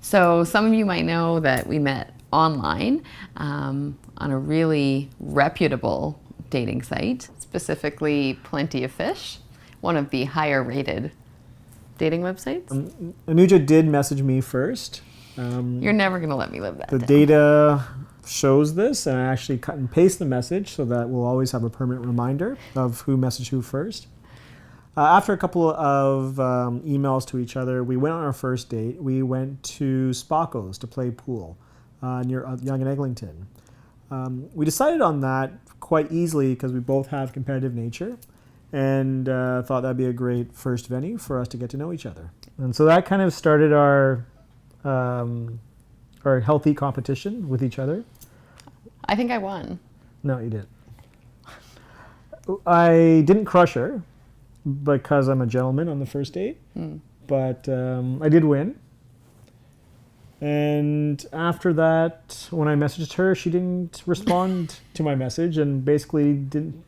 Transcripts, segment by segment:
So some of you might know that we met online on a really reputable dating site, specifically Plenty of Fish, one of the higher rated dating websites. Danuja did message me first. You're never going to let me live that The down. data shows this, and I actually cut and paste the message so that we'll always have a permanent reminder of who messaged who first. After a couple of emails to each other, we went on our first date. We went to Spocko's to play pool near Yonge and Eglinton. We decided on that quite easily because we both have competitive nature, and thought that'd be a great first venue for us to get to know each other. And so that kind of started our healthy competition with each other. I think I won. No, you didn't. I didn't crush her because I'm a gentleman on the first date, but I did win. And after that, when I messaged her, she didn't respond to my message and basically didn't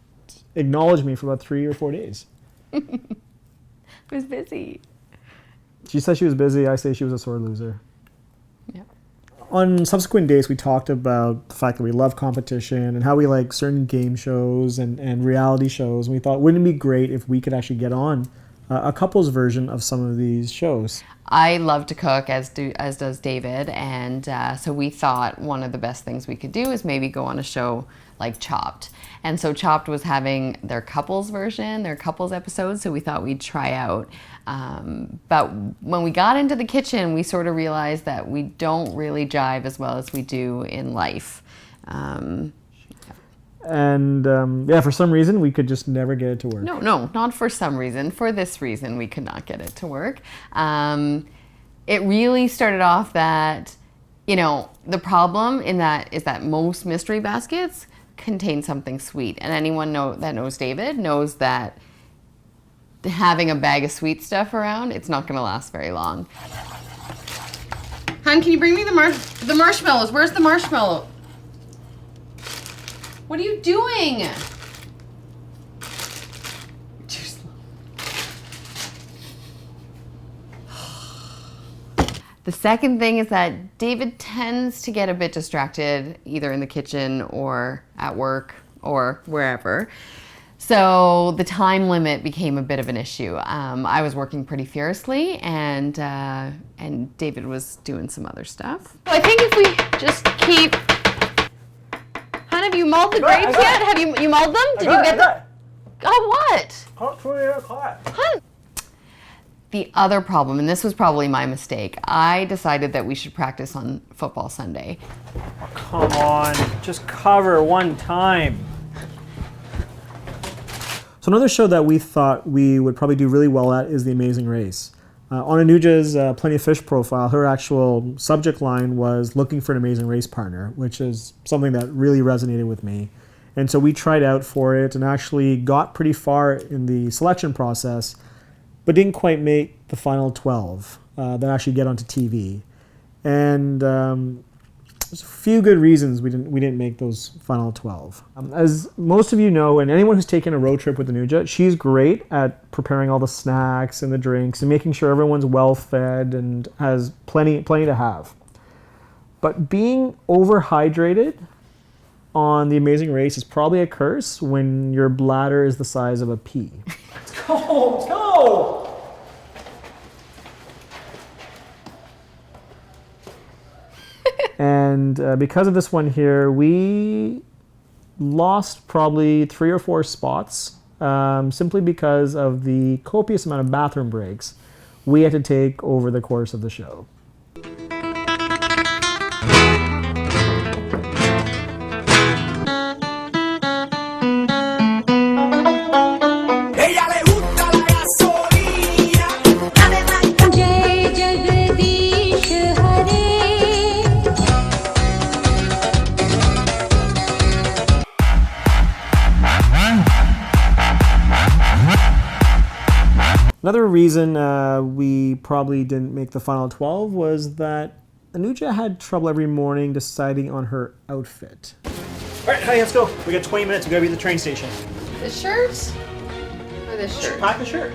acknowledge me for about 3 or 4 days. I was busy. She said she was busy. I say she was a sore loser. Yeah. On subsequent dates, we talked about the fact that we love competition and how we like certain game shows and reality shows. And we thought, wouldn't it be great if we could actually get on a couple's version of some of these shows? I love to cook, as does David, and so we thought one of the best things we could do is maybe go on a show like Chopped. And so Chopped was having their couples version, their couples episode, so we thought we'd try out. But when we got into the kitchen, we sort of realized that we don't really jive as well as we do in life. For some reason, we could just never get it to work. No, not for some reason. For this reason, we could not get it to work. It really started off that, the problem in that is that most mystery baskets contain something sweet. And anyone that knows David knows that having a bag of sweet stuff around, it's not going to last very long. Hon, can you bring me the marshmallows? Where's the marshmallow? What are you doing? Too slow. The second thing is that David tends to get a bit distracted either in the kitchen or at work or wherever. So the time limit became a bit of an issue. I was working pretty fiercely and David was doing some other stuff. So I think if we just keep... Have you mulled the grapes yet? Have you mulled them? Did you get them? Oh, what? Hun. The other problem, and this was probably my mistake, I decided that we should practice on football Sunday. Oh, come on, just cover one time. So another show that we thought we would probably do really well at is The Amazing Race. On Danuja's Plenty of Fish profile, her actual subject line was looking for an amazing race partner, which is something that really resonated with me. And so we tried out for it and actually got pretty far in the selection process, but didn't quite make the final 12 that actually get onto TV. And there's a few good reasons we didn't make those final 12. As most of you know, and anyone who's taken a road trip with Danuja, she's great at preparing all the snacks and the drinks and making sure everyone's well fed and has plenty to have. But being overhydrated on The Amazing Race is probably a curse when your bladder is the size of a pea. Let's go! And because of this one here, we lost probably 3 or 4 spots simply because of the copious amount of bathroom breaks we had to take over the course of the show. Another reason we probably didn't make the final 12 was that Danuja had trouble every morning deciding on her outfit. All right, honey, let's go. We got 20 minutes. We gotta be at the train station. The shirt or this shirt? Pack the shirt.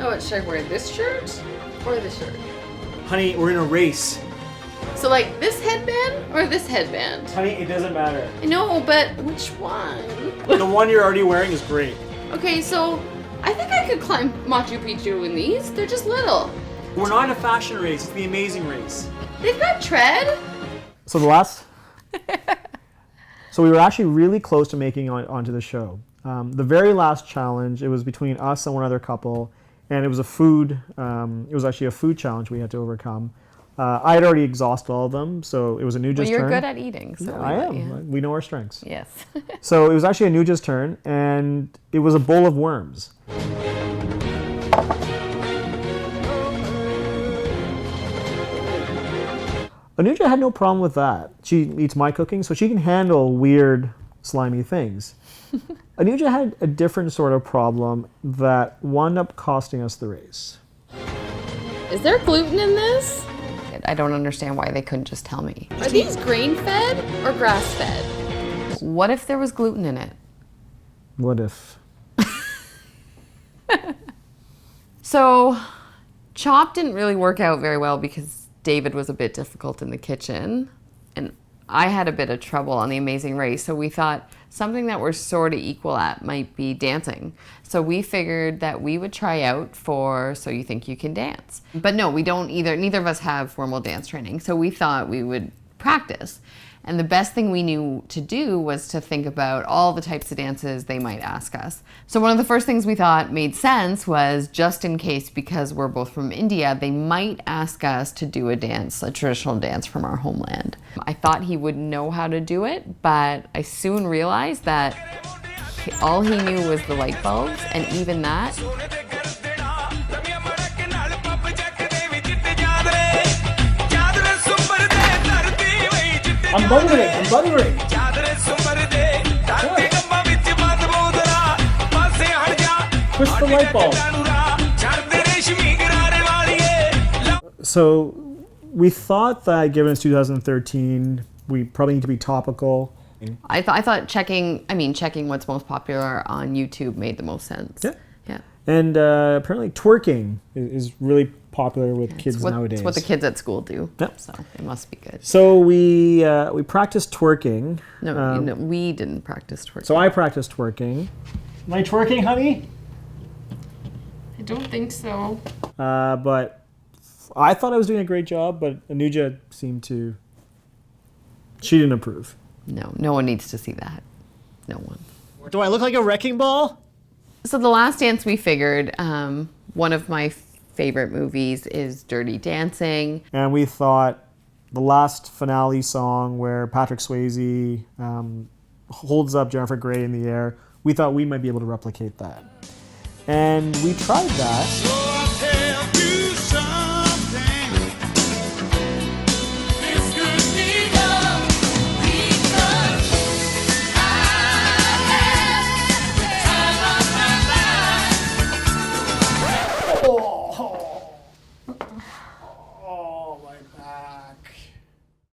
Oh, should I wear this shirt or this shirt? Honey, we're in a race. So like this headband or this headband? Honey, it doesn't matter. I know, but which one? The one you're already wearing is great. Okay, so I think I could climb Machu Picchu in these. They're just little. We're not in a fashion race, it's the amazing race. They've got tread. So the last... So we were actually really close to making onto the show. The very last challenge, it was between us and one other couple, and it was a food, it was actually a food challenge we had to overcome. I had already exhausted all of them, so it was Anuja's turn. Well, you're good at eating, so I am. We know our strengths. Yes. So it was actually Anuja's turn, and it was a bowl of worms. Danuja had no problem with that. She eats my cooking, so she can handle weird, slimy things. Danuja had a different sort of problem that wound up costing us the race. Is there gluten in this? I don't understand why they couldn't just tell me. Are these grain-fed or grass-fed? What if there was gluten in it? What if? So, chop didn't really work out very well because David was a bit difficult in the kitchen, and I had a bit of trouble on The Amazing Race, so we thought something that we're sort of equal at might be dancing. So we figured that we would try out for So You Think You Can Dance. But no, we don't either. Neither of us have formal dance training, so we thought we would practice. And the best thing we knew to do was to think about all the types of dances they might ask us. So one of the first things we thought made sense was, just in case, because we're both from India, they might ask us to do a dance, a traditional dance from our homeland. I thought he would know how to do it, but I soon realized that all he knew was the light bulbs, and even that, I'm buttering. Push the light bulb. So we thought that given it's 2013, we probably need to be topical. I thought checking what's most popular on YouTube made the most sense. Yeah. Yeah. And apparently twerking is really popular with kids nowadays. It's what the kids at school do. Yep. So it must be good. So we practiced twerking. No, we didn't practice twerking. So I practiced twerking. Am I twerking, honey? I don't think so. But I thought I was doing a great job, but Danuja seemed to... She didn't approve. No one needs to see that. No one. Do I look like a wrecking ball? So the last dance we figured, one of my favorite movies is Dirty Dancing. And we thought the last finale song where Patrick Swayze holds up Jennifer Grey in the air, we thought we might be able to replicate that. And we tried that.